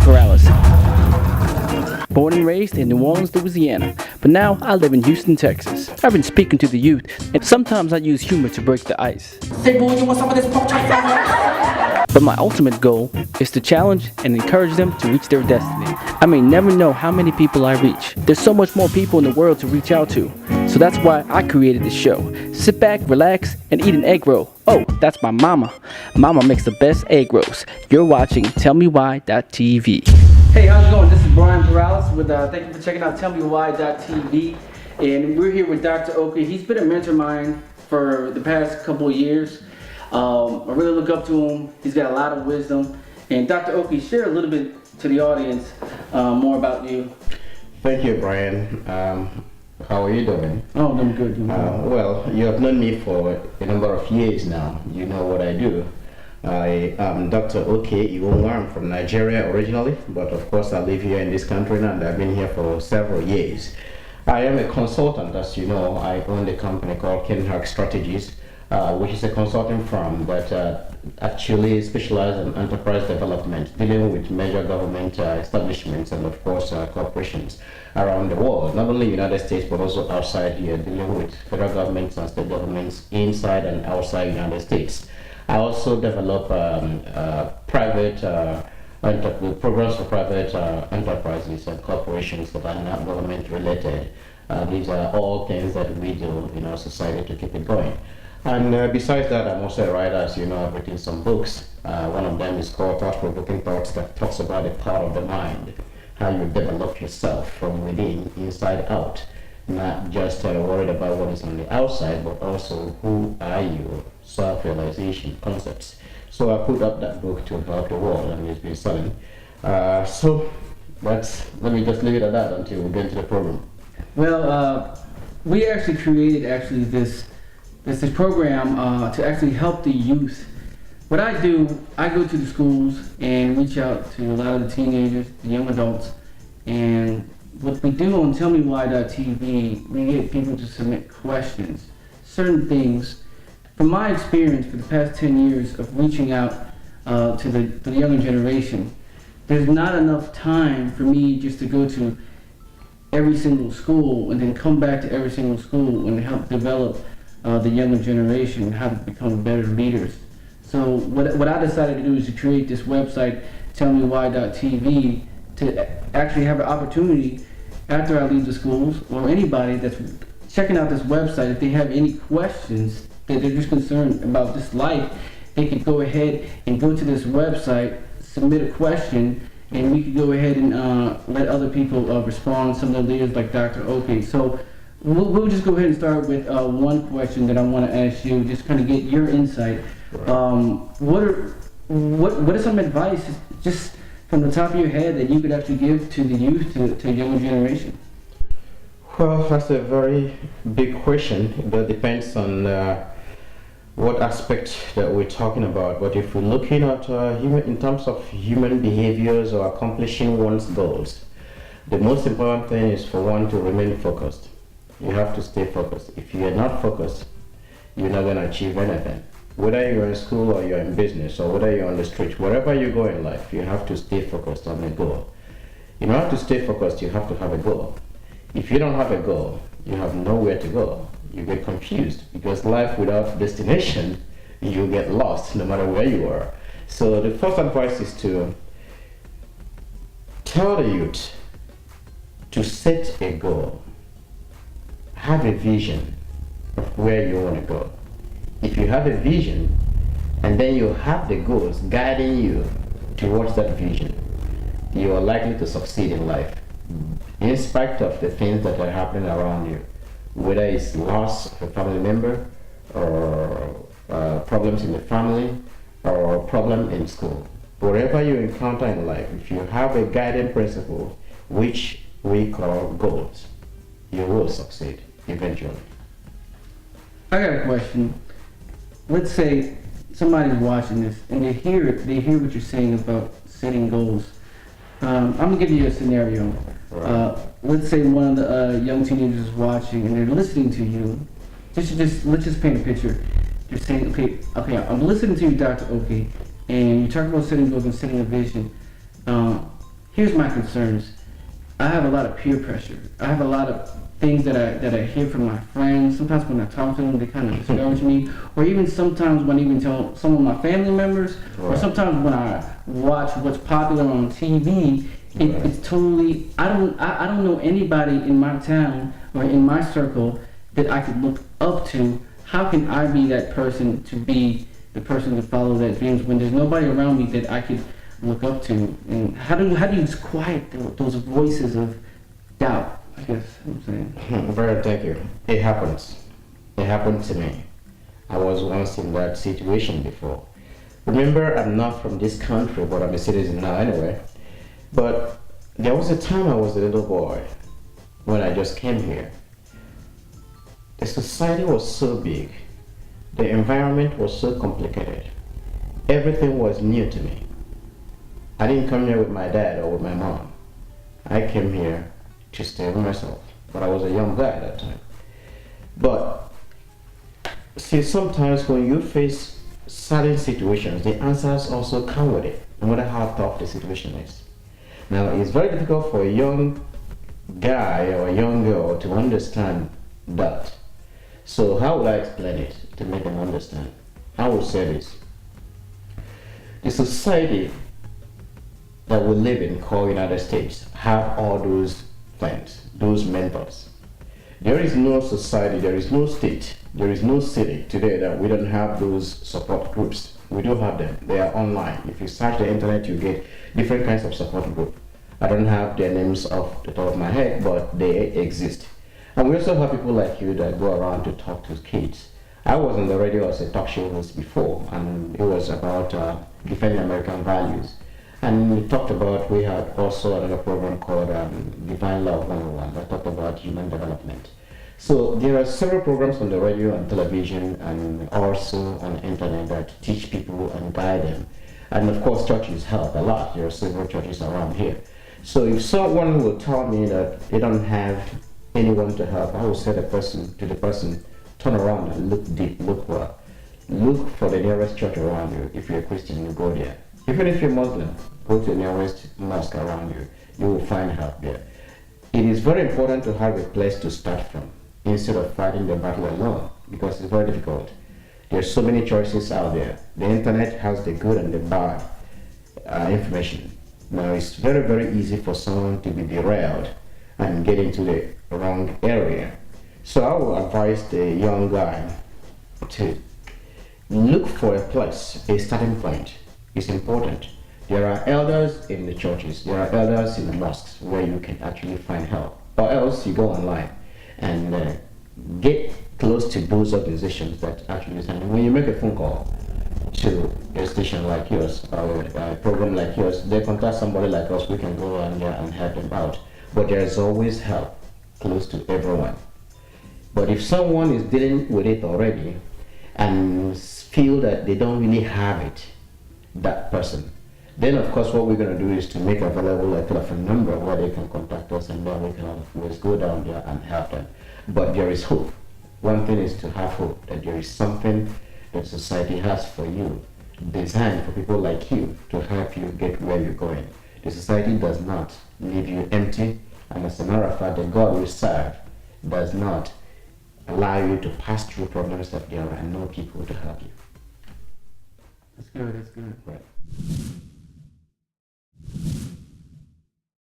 Perales. Born and raised in New Orleans, Louisiana, but now I live in Houston, Texas. I've been speaking to the youth, and sometimes I use humor to break the ice. Say, boy, you want some of this pork chop? But my ultimate goal is to challenge and encourage them to reach their destiny. I may never know how many people I reach. There's so much more people in the world to reach out to. So that's why I created this show. Sit back, relax, and eat an egg roll. Oh, that's my mama. Mama makes the best egg rolls. You're watching tellmewhy.tv. Hey, how's it going? This is Brian Perales with thank you for checking out tellmewhy.tv. And we're here with Dr. Okey. He's been a mentor of mine for the past couple of years. I really look up to him. He's got a lot of wisdom. And Dr. Okey, share a little bit to the audience more about you. Thank you, Brian. How are you doing? Oh, I'm good. Well, you have known me for a number of years now. You know what I do. I am Dr. Okey. I'm from Nigeria originally, but of course I live here in this country now, and I've been here for several years. I am a consultant, as you know. I own a company called Kenhark Strategies, which is a consulting firm that actually specializes in enterprise development, dealing with major government establishments and of course corporations around the world, not only United States but also outside here, dealing with federal governments and state governments inside and outside United States. I also develop private programs for private enterprises and corporations that are not government related. These are all things that we do in our society to keep it going. And besides that, I'm also a writer. As you know, I've written some books. One of them is called Thought-Provoking Thoughts, that talks about the power of the mind, how you develop yourself from within, inside out, not just worried about what is on the outside, but also who are you, self-realization concepts. So I put up that book to help the world, and it's been selling. So let me just leave it at that until we get into the program. Well, we actually created this program to actually help the youth. What I do, I go to the schools and reach out to a lot of the teenagers, the young adults, and what we do on tellmewhy.tv, we get people to submit questions, certain things. From my experience for the past 10 years of reaching out to the younger generation, there's not enough time for me just to go to every single school and then come back to every single school and help develop the younger generation, how to become better leaders. So what I decided to do is to create this website, tellmewhy.tv, to actually have an opportunity after I leave the schools, or anybody that's checking out this website, if they have any questions that they're just concerned about this life, they could go ahead and go to this website, submit a question, and we could go ahead and let other people respond, some of the leaders like Dr. Okey. So we'll just go ahead and start with one question that I want to ask you, just kind of get your insight. What are some advice, just from the top of your head, that you could actually give to the youth, to the younger generation? Well, that's a very big question. That depends on what aspect that we're talking about. But if we're looking at in terms of human behaviors or accomplishing one's goals, the most important thing is for one to remain focused. You have to stay focused. If you're not focused, you're not going to achieve anything. Whether you're in school or you're in business or whether you're on the street, wherever you go in life, you have to stay focused on a goal. In order to stay focused, you have to have a goal. If you don't have a goal, you have nowhere to go. You get confused, because life without destination, you get lost no matter where you are. So the first advice is to tell the youth to set a goal. Have a vision of where you want to go. If you have a vision and then you have the goals guiding you towards that vision, you are likely to succeed in life, in spite of the things that are happening around you, whether it's loss of a family member or problems in the family or problem in school. Whatever you encounter in life, if you have a guiding principle, which we call goals, you will succeed eventually. I got a question. Let's say somebody's watching this and they hear what you're saying about setting goals. I'm gonna give you a scenario. Right. Let's say one of the young teenagers is watching and they're listening to you. Let's just paint a picture. You're saying, okay, I'm listening to you, Dr. Okey, and you're talking about setting goals and setting a vision. here's my concerns. I have a lot of peer pressure. I have a lot of things that I hear from my friends. Sometimes when I talk to them, they kind of discourage me. Or even sometimes when I even tell some of my family members, or sometimes when I watch what's popular on TV, it's totally, I don't know anybody in my town or in my circle that I could look up to. How can I be that person to be the person to follow that dreams when there's nobody around me that I could look up to? And how do you quiet those voices of doubt? I guess I'm saying. Very thank you. It happens. It happened to me. I was once in that situation before. Remember, I'm not from this country, but I'm a citizen now anyway. But there was a time I was a little boy when I just came here. The society was so big. The environment was so complicated. Everything was new to me. I didn't come here with my dad or with my mom. I came here to stay with myself. But I was a young guy at that time. But see, sometimes when you face certain situations, the answers also come with it, no matter how tough the situation is. Now, it's very difficult for a young guy or a young girl to understand that. So how would I explain it to make them understand? I would say this. The society that we live in, called United States, have all those friends, those mentors. There is no society, there is no state, there is no city today that we don't have those support groups. We do have them. They are online. If you search the internet, you get different kinds of support group. I don't have their names off the top of my head, but they exist. And we also have people like you that go around to talk to kids. I was on the radio as a talk show host before, and it was about defending American values. And we talked about, we had also another program called Divine Love 101 that talked about human development. So there are several programs on the radio and television and also on the internet that teach people and guide them. And of course, churches help a lot. There are several churches around here. So if someone will tell me that they don't have anyone to help, I will say to the person, turn around and look deep, look well. Look for the nearest church around you. If you're a Christian, you go there. Even if you're Muslim, go to the nearest mosque around you. You will find help there. It is very important to have a place to start from instead of fighting the battle alone, because it's very difficult. There's so many choices out there. The internet has the good and the bad information. Now it's very, very easy for someone to be derailed and get into the wrong area. So I will advise the young guy to look for a place, a starting point. It's important. There are elders in the churches, there are elders in the mosques where you can actually find help. Or else you go online and get close to those organizations that actually send. When you make a phone call to a station like yours or a program like yours, they contact somebody like us, we can go on there and help them out. But there is always help close to everyone. But if someone is dealing with it already and feel that they don't really have it, that person, then of course what we're going to do is to make available a telephone number where they can contact us, and then we can always go down there and help them. But there is hope. One thing is to have hope that there is something that society has for you, designed for people like you to help you get where you're going. The society does not leave you empty, and as a matter of fact, the God we serve does not allow you to pass through problems that there are no people to help you. That's good, that's good. Right.